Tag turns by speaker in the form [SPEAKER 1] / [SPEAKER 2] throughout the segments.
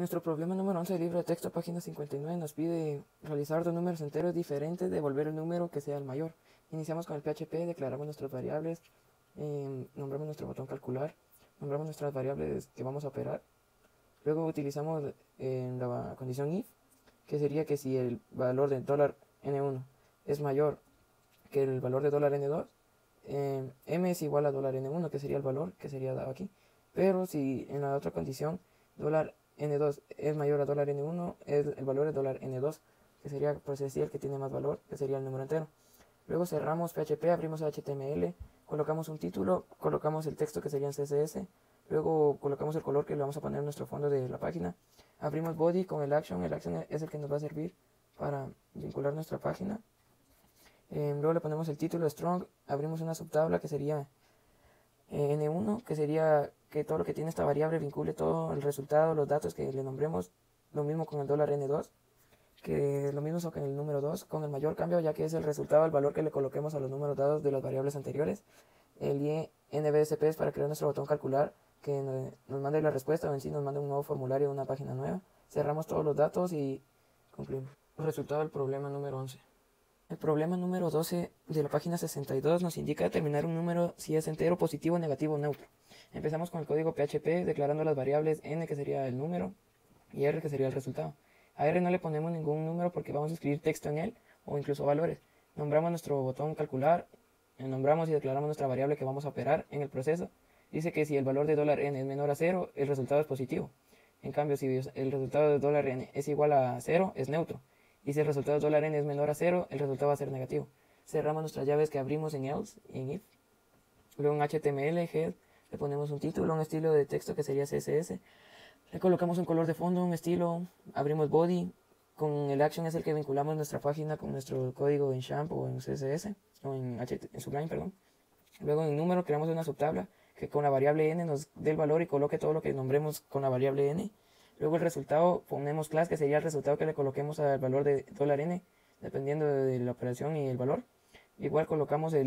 [SPEAKER 1] Nuestro problema número 11 del libro de texto, página 59, nos pide realizar dos números enteros diferentes, devolver el número que sea el mayor. Iniciamos con el PHP, declaramos nuestras variables, nombramos nuestro botón calcular, nombramos nuestras variables que vamos a operar. Luego utilizamos la condición if, que sería que si el valor de $n1 es mayor que el valor de $n2, m es igual a $n1, que sería el valor que sería dado aquí. Pero si en la otra condición $n2 es mayor a $n1, el valor es $n2, que sería pues así el que tiene más valor, que sería el número entero. Luego cerramos PHP, abrimos HTML, colocamos un título, colocamos el texto que sería en CSS, luego colocamos el color que le vamos a poner en nuestro fondo de la página, abrimos body con el action es el que nos va a servir para vincular nuestra página. Luego le ponemos el título strong, abrimos una subtabla que sería n1, que sería que todo lo que tiene esta variable vincule todo el resultado, los datos que le nombremos, lo mismo con el $n2, que lo mismo con el número 2, con el mayor cambio ya que es el resultado del valor que le coloquemos a los números dados de las variables anteriores. El INVSP es para crear nuestro botón calcular, que nos mande la respuesta o en sí nos mande un nuevo formulario, una página nueva. Cerramos todos los datos y concluimos. Resultado del problema número 11. El problema número 12 de la página 62 nos indica determinar un número si es entero, positivo, negativo o neutro. Empezamos con el código PHP declarando las variables n, que sería el número, y r, que sería el resultado. A r no le ponemos ningún número porque vamos a escribir texto en él o incluso valores. Nombramos nuestro botón calcular, nombramos y declaramos nuestra variable que vamos a operar en el proceso. Dice que si el valor de $n es menor a 0, el resultado es positivo. En cambio, si el resultado de $n es igual a 0, es neutro. Y si el resultado de $n es menor a 0, el resultado va a ser negativo. Cerramos nuestras llaves que abrimos en else y en if. Luego en HTML, head, le ponemos un título, un estilo de texto que sería CSS. Le colocamos un color de fondo, un estilo, abrimos body. Con el action es el que vinculamos nuestra página con nuestro código en Champ o en CSS, o en Sublime, perdón. Luego en número creamos una subtabla que con la variable n nos dé el valor y coloque todo lo que nombremos con la variable n. Luego el resultado ponemos class, que sería el resultado que le coloquemos al valor de $n, dependiendo de la operación y el valor. Igual colocamos el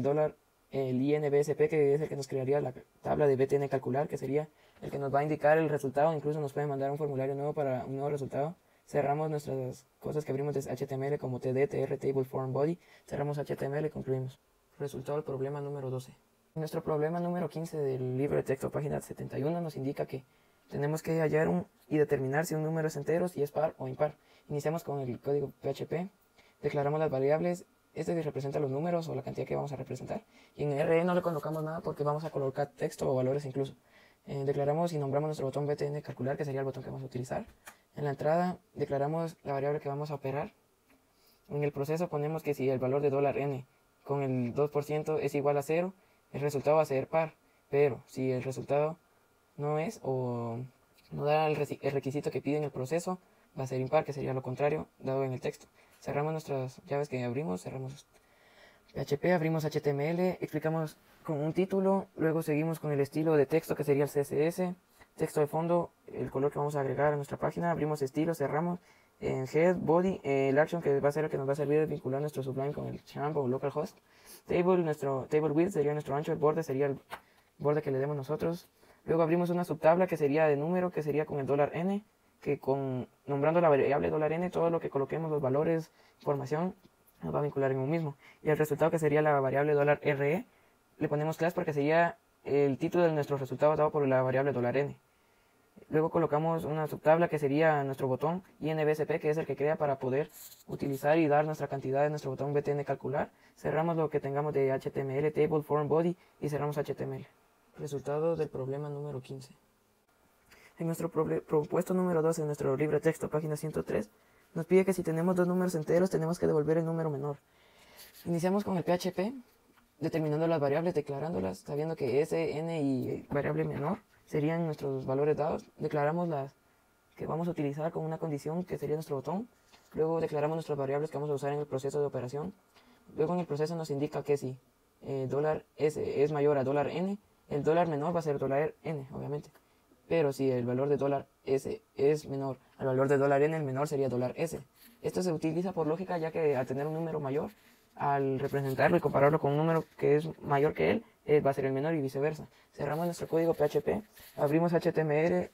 [SPEAKER 1] INVSP, que es el que nos crearía la tabla de BTN calcular, que sería el que nos va a indicar el resultado. Incluso nos puede mandar un formulario nuevo para un nuevo resultado. Cerramos nuestras cosas que abrimos de HTML como TD, TR, Table, Form, Body. Cerramos HTML y concluimos. Resultado del problema número 12. Nuestro problema número 15 del libro de texto, página 71, nos indica que tenemos que hallar y determinar si un número es entero, si es par o impar. Iniciamos con el código PHP, declaramos las variables, este representa los números o la cantidad que vamos a representar. Y en RE no le colocamos nada porque vamos a colocar texto o valores incluso. Declaramos y nombramos nuestro botón BTN calcular, que sería el botón que vamos a utilizar. En la entrada declaramos la variable que vamos a operar. En el proceso ponemos que si el valor de $n con el 2% es igual a 0, el resultado va a ser par. Pero si el resultado no es o no da el requisito que pide en el proceso, va a ser impar, que sería lo contrario dado en el texto. Cerramos nuestras llaves que abrimos, cerramos PHP, abrimos HTML, explicamos con un título, luego seguimos con el estilo de texto que sería el CSS, texto de fondo, el color que vamos a agregar a nuestra página, abrimos estilo, cerramos en head, body, el action que va a ser el que nos va a servir de vincular nuestro Sublime con el Champ o localhost, table, nuestro table width sería nuestro ancho, el borde sería el borde que le demos nosotros. Luego abrimos una subtabla que sería de número, que sería con el $n, que nombrando la variable $n, todo lo que coloquemos, los valores, información, nos va a vincular en un mismo. Y el resultado, que sería la variable $re, le ponemos class porque sería el título de nuestro resultado dado por la variable $n. Luego colocamos una subtabla que sería nuestro botón INVSP, que es el que crea para poder utilizar y dar nuestra cantidad de nuestro botón BTN calcular. Cerramos lo que tengamos de HTML, table, form, body y cerramos HTML. Resultado del problema número 15. En nuestro propuesto número 12, en nuestro libro de texto, página 103, nos pide que si tenemos dos números enteros tenemos que devolver el número menor. Iniciamos con el PHP, determinando las variables, declarándolas, sabiendo que S, N y variable menor serían nuestros valores dados. Declaramos las que vamos a utilizar con una condición que sería nuestro botón. Luego declaramos nuestras variables que vamos a usar en el proceso de operación. Luego en el proceso nos indica que si $S es mayor a $n, el dólar menor va a ser $n, obviamente. Pero si el valor de $S es menor al valor de $n, el menor sería $S. Esto se utiliza por lógica, ya que al tener un número mayor, al representarlo y compararlo con un número que es mayor que él va a ser el menor y viceversa. Cerramos nuestro código PHP, abrimos HTML,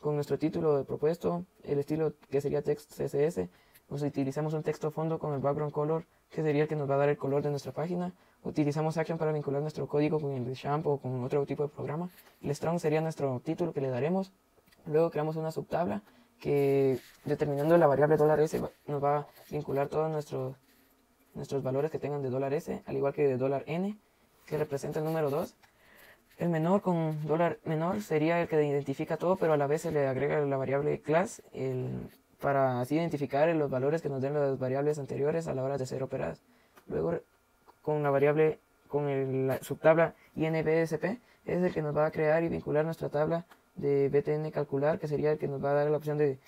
[SPEAKER 1] con nuestro título de propuesto, el estilo que sería text CSS, utilizamos un texto fondo con el background color, que sería el que nos va a dar el color de nuestra página. Utilizamos Action para vincular nuestro código con el Champ o con otro tipo de programa. El strong sería nuestro título que le daremos. Luego creamos una subtabla que, determinando la variable $S, nos va a vincular todos nuestros valores que tengan de $S, al igual que de $N, que representa el número 2. El menor con $menor sería el que identifica todo, pero a la vez se le agrega la variable class para así identificar los valores que nos den las variables anteriores a la hora de ser operadas. Luego, con la subtabla INBSP, es el que nos va a crear y vincular nuestra tabla de BTN calcular, que sería el que nos va a dar la opción de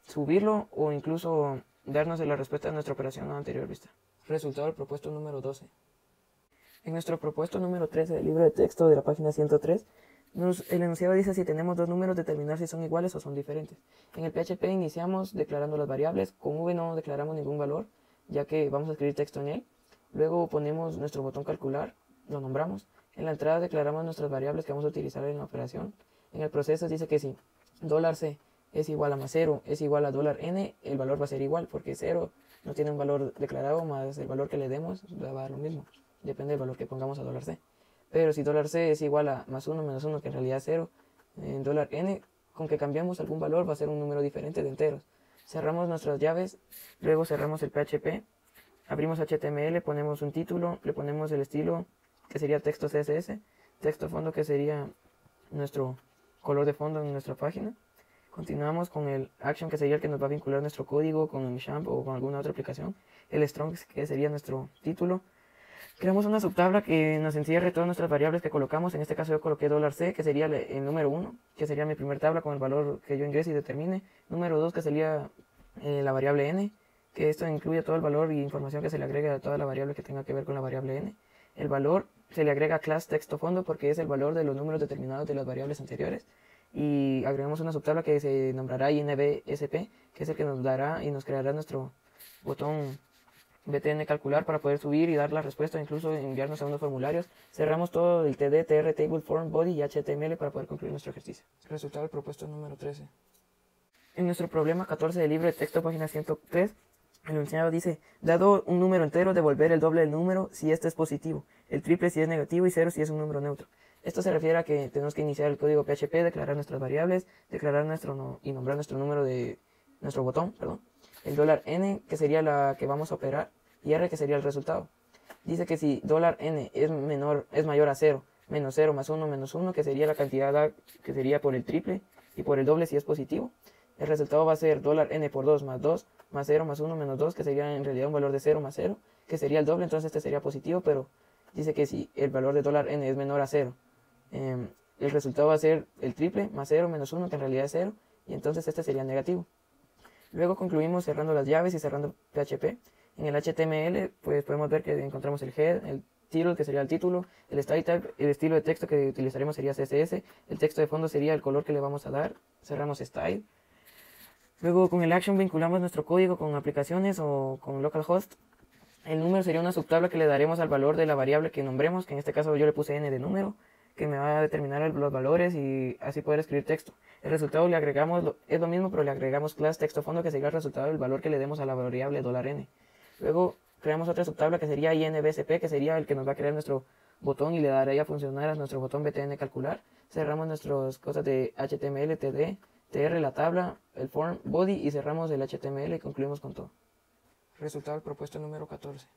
[SPEAKER 1] subirlo o incluso darnos la respuesta de nuestra operación anterior vista. Resultado del propuesto número 12. En nuestro propuesto número 13 del libro de texto de la página 103, el enunciado dice si tenemos dos números determinar si son iguales o son diferentes. En el PHP iniciamos declarando las variables, con V no declaramos ningún valor, ya que vamos a escribir texto en él. Luego ponemos nuestro botón calcular, lo nombramos. En la entrada declaramos nuestras variables que vamos a utilizar en la operación. En el proceso dice que si $C es igual a más 0 es igual a $N, el valor va a ser igual, porque 0 no tiene un valor declarado más el valor que le demos, va a dar lo mismo. Depende del valor que pongamos a $C. Pero si $C es igual a más 1 menos 1, que en realidad es 0, en $N, con que cambiemos algún valor va a ser un número diferente de enteros. Cerramos nuestras llaves, luego cerramos el PHP, abrimos HTML, ponemos un título, le ponemos el estilo, que sería texto CSS, texto fondo, que sería nuestro color de fondo en nuestra página. Continuamos con el action, que sería el que nos va a vincular nuestro código con el Champ o con alguna otra aplicación. El strong, que sería nuestro título. Creamos una subtabla que nos encierre todas nuestras variables que colocamos. En este caso yo coloqué $C, que sería el número 1, que sería mi primer tabla con el valor que yo ingrese y determine. Número 2, que sería la variable n, que esto incluye todo el valor y información que se le agrega a toda la variable que tenga que ver con la variable n. El valor se le agrega class texto fondo porque es el valor de los números determinados de las variables anteriores. Y agregamos una subtabla que se nombrará INBSP, que es el que nos dará y nos creará nuestro botón BTN calcular para poder subir y dar la respuesta, incluso enviarnos a unos formularios. Cerramos todo el TD, TR, Table, Form, Body y HTML para poder concluir nuestro ejercicio. Resultado del propuesto número 13. En nuestro problema 14 del libro de texto, página 103, el enunciado dice: dado un número entero, devolver el doble del número si este es positivo, el triple si es negativo y 0 si es un número neutro. Esto se refiere a que tenemos que iniciar el código PHP, declarar nuestras variables, declarar y nombrar nuestro número de nuestro botón, el $N, que sería la que vamos a operar, y R, que sería el resultado. Dice que si $N es mayor a 0, menos 0 más 1 menos 1, que sería la cantidad que sería por el triple, y por el doble si es positivo, el resultado va a ser $N por 2 más 0 más 1 menos 2, que sería en realidad un valor de 0 más 0, que sería el doble, entonces este sería positivo, pero dice que si el valor de $N es menor a 0, el resultado va a ser el triple más 0 menos 1, que en realidad es 0, y entonces este sería negativo. Luego concluimos cerrando las llaves y cerrando PHP. En el HTML pues podemos ver que encontramos el head, el title, que sería el título, el style type, el estilo de texto que utilizaremos sería CSS, el texto de fondo sería el color que le vamos a dar, cerramos style. Luego con el action vinculamos nuestro código con aplicaciones o con localhost. El número sería una subtabla que le daremos al valor de la variable que nombremos, que en este caso yo le puse n de número, que me va a determinar los valores y así poder escribir texto. El resultado le agregamos, es lo mismo, pero le agregamos class texto fondo, que sería el resultado del valor que le demos a la variable $N. Luego creamos otra subtabla que sería INBSP, que sería el que nos va a crear nuestro botón y le daría a funcionar a nuestro botón BTN calcular. Cerramos nuestras cosas de HTML, TD, TR, la tabla, el form, body y cerramos el HTML y concluimos con todo. Resultado del propuesto número 14.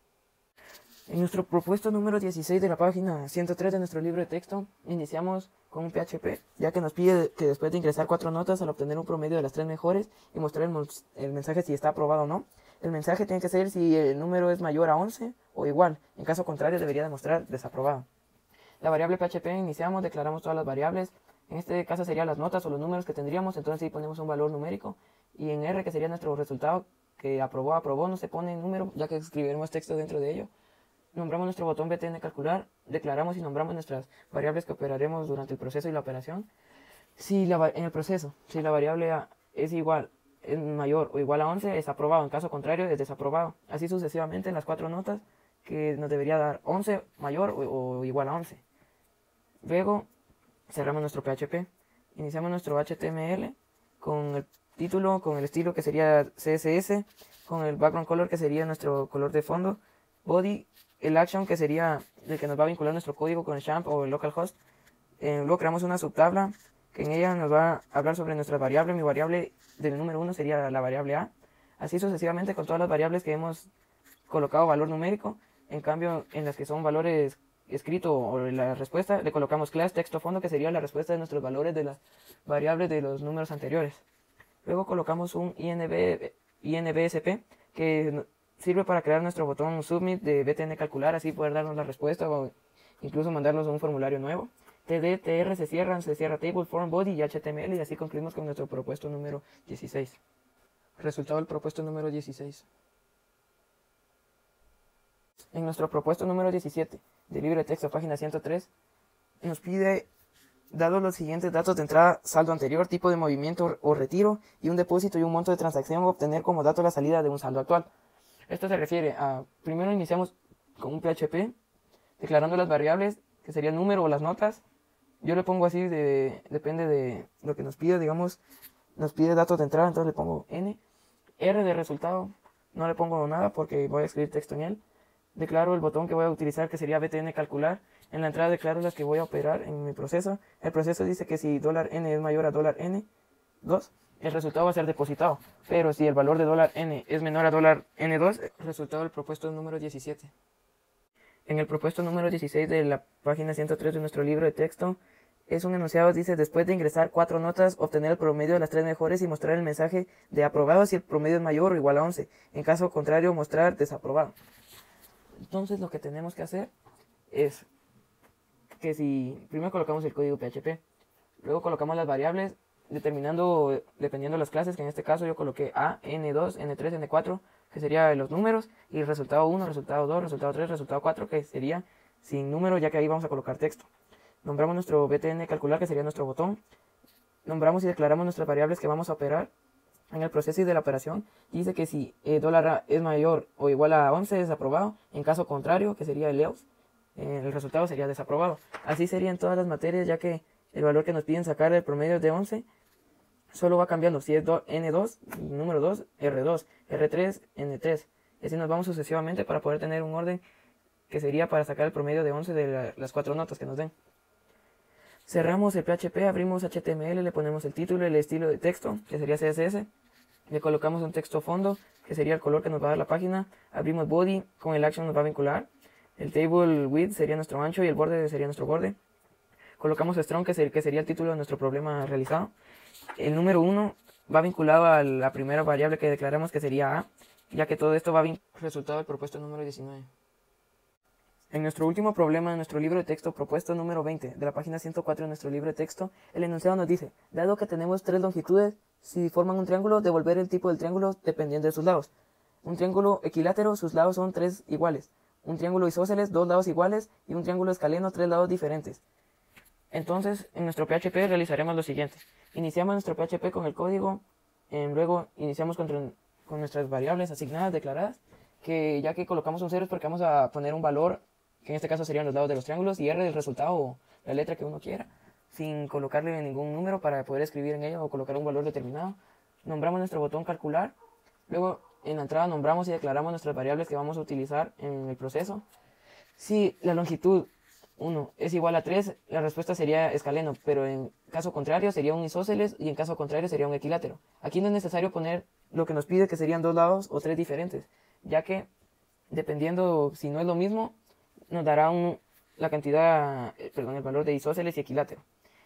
[SPEAKER 1] En nuestro propuesto número 16 de la página 103 de nuestro libro de texto, iniciamos con un PHP, ya que nos pide que después de ingresar 4 notas al obtener un promedio de las 3 mejores y mostrar el mensaje si está aprobado o no. El mensaje tiene que ser si el número es mayor a 11 o igual, en caso contrario debería demostrar desaprobado. La variable PHP iniciamos, declaramos todas las variables, en este caso serían las notas o los números que tendríamos, entonces ahí ponemos un valor numérico, y en R, que sería nuestro resultado, que aprobó, no se pone número, ya que escribiremos texto dentro de ello. Nombramos nuestro botón BTN calcular, declaramos y nombramos nuestras variables que operaremos durante el proceso y la operación. En el proceso, si la variable A es mayor o igual a 11, es aprobado, en caso contrario es desaprobado. Así sucesivamente en las 4 notas, que nos debería dar 11 mayor o igual a 11. Luego cerramos nuestro PHP, iniciamos nuestro HTML, con el título, con el estilo que sería CSS, con el background color que sería nuestro color de fondo, body, el action que sería el que nos va a vincular nuestro código con el champ o el localhost. Luego creamos una subtabla que en ella nos va a hablar sobre nuestras variables. Mi variable del número 1 sería la variable A. Así sucesivamente con todas las variables que hemos colocado valor numérico. En cambio, en las que son valores escrito o la respuesta, le colocamos class texto fondo que sería la respuesta de nuestros valores de las variables de los números anteriores. Luego colocamos un INVSP que sirve para crear nuestro botón submit de BTN calcular, así poder darnos la respuesta o incluso mandarnos un formulario nuevo. TD, TR se cierra table, form, body y HTML, y así concluimos con nuestro propuesto número 16. Resultado del propuesto número 16. En nuestro propuesto número 17 del libro de texto, página 103, nos pide, dados los siguientes datos de entrada, saldo anterior, tipo de movimiento o retiro, y un depósito y un monto de transacción, obtener como dato la salida de un saldo actual. Esto se refiere a, primero iniciamos con un PHP, declarando las variables, que sería el número o las notas. Yo le pongo así, depende de lo que nos pide, digamos, nos pide datos de entrada, entonces le pongo N. R de resultado, no le pongo nada porque voy a escribir texto en él. Declaro el botón que voy a utilizar, que sería BTN calcular. En la entrada declaro las que voy a operar en mi proceso. El proceso dice que si $n es mayor a $n2, el resultado va a ser depositado. Pero si el valor de $n es menor a $n2, el resultado del propuesto número 17. En el propuesto número 16 de la página 103 de nuestro libro de texto, es un enunciado, dice, después de ingresar 4 notas, obtener el promedio de las 3 mejores y mostrar el mensaje de aprobado si el promedio es mayor o igual a 11. En caso contrario, mostrar desaprobado. Entonces lo que tenemos que hacer es que si primero colocamos el código PHP, luego colocamos las variables determinando, dependiendo de las clases, que en este caso yo coloqué A, N2, N3, N4, que serían los números, y el resultado 1, resultado 2, resultado 3, resultado 4, que sería sin número, ya que ahí vamos a colocar texto. Nombramos nuestro BTN calcular, que sería nuestro botón. Nombramos y declaramos nuestras variables que vamos a operar en el proceso y de la operación. Dice que si $A es mayor o igual a 11 es aprobado. En caso contrario, que sería el else, el resultado sería desaprobado. Así serían todas las materias, ya que el valor que nos piden sacar el promedio es de 11. Solo va cambiando. Si es N2, número 2, R2, R3, N3. Y así nos vamos sucesivamente para poder tener un orden que sería para sacar el promedio de 11 de las 4 notas que nos den. Cerramos el PHP, abrimos HTML, le ponemos el título, el estilo de texto, que sería CSS. Le colocamos un texto fondo, que sería el color que nos va a dar la página. Abrimos body, con el action nos va a vincular. El table width sería nuestro ancho y el borde sería nuestro borde. Colocamos strong, que sería el título de nuestro problema realizado. El número 1 va vinculado a la primera variable que declaramos, que sería A, ya que todo esto va a resultado del propuesto número 19. En nuestro último problema, en nuestro libro de texto, propuesto número 20, de la página 104 de nuestro libro de texto, el enunciado nos dice, dado que tenemos 3 longitudes, si forman un triángulo, devolver el tipo del triángulo dependiendo de sus lados. Un triángulo equilátero, sus lados son 3 iguales. Un triángulo isósceles, 2 lados iguales, y un triángulo escaleno, 3 lados diferentes. Entonces, en nuestro PHP realizaremos lo siguiente. Iniciamos nuestro PHP con el código, luego iniciamos con nuestras variables asignadas, declaradas, que ya que colocamos un 0 es porque vamos a poner un valor, que en este caso serían los lados de los triángulos, y R del resultado o la letra que uno quiera, sin colocarle ningún número para poder escribir en ello o colocar un valor determinado. Nombramos nuestro botón calcular, luego en la entrada nombramos y declaramos nuestras variables que vamos a utilizar en el proceso. Si la longitud 1 es igual a 3, la respuesta sería escaleno, pero en caso contrario sería un isósceles y en caso contrario sería un equilátero. Aquí no es necesario poner lo que nos pide, que serían 2 lados o 3 diferentes, ya que dependiendo si no es lo mismo, nos dará la cantidad, el valor de isósceles y equilátero.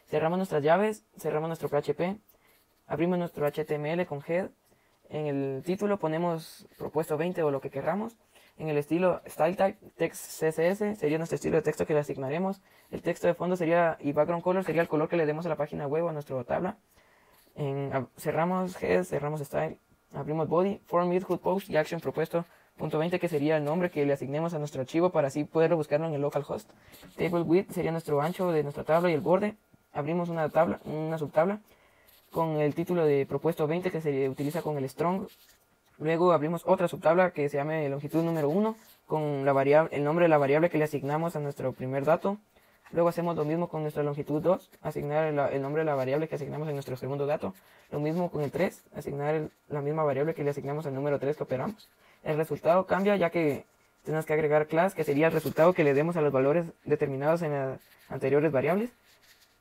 [SPEAKER 1] Cerramos nuestras llaves, cerramos nuestro PHP, abrimos nuestro HTML con head. En el título ponemos propuesto 20 o lo que querramos. En el estilo style type text CSS sería nuestro estilo de texto que le asignaremos. El texto de fondo sería, y background color sería el color que le demos a la página web o a nuestra tabla. Cerramos head, cerramos style, abrimos body, form, mid, hook, post y action propuesto punto 20, que sería el nombre que le asignemos a nuestro archivo para así poderlo buscarlo en el localhost. Table width sería nuestro ancho de nuestra tabla y el borde. Abrimos una subtabla con el título de propuesto 20 que se utiliza con el strong. Luego abrimos otra subtabla que se llame longitud número 1 con el nombre de la variable que le asignamos a nuestro primer dato. Luego hacemos lo mismo con nuestra longitud 2, asignar el nombre de la variable que asignamos en nuestro segundo dato. Lo mismo con el 3, asignar la misma variable que le asignamos al número 3 que operamos. El resultado cambia ya que tenemos que agregar class, que sería el resultado que le demos a los valores determinados en las anteriores variables.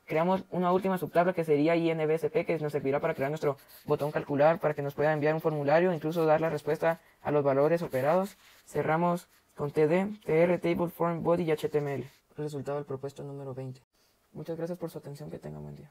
[SPEAKER 1] Creamos una última subtabla que sería INVSP, que nos servirá para crear nuestro botón calcular, para que nos pueda enviar un formulario, incluso dar la respuesta a los valores operados. Cerramos con TD, TR, Table, Form, Body y HTML. Resultado del propuesto número 20. Muchas gracias por su atención, que tengan buen día.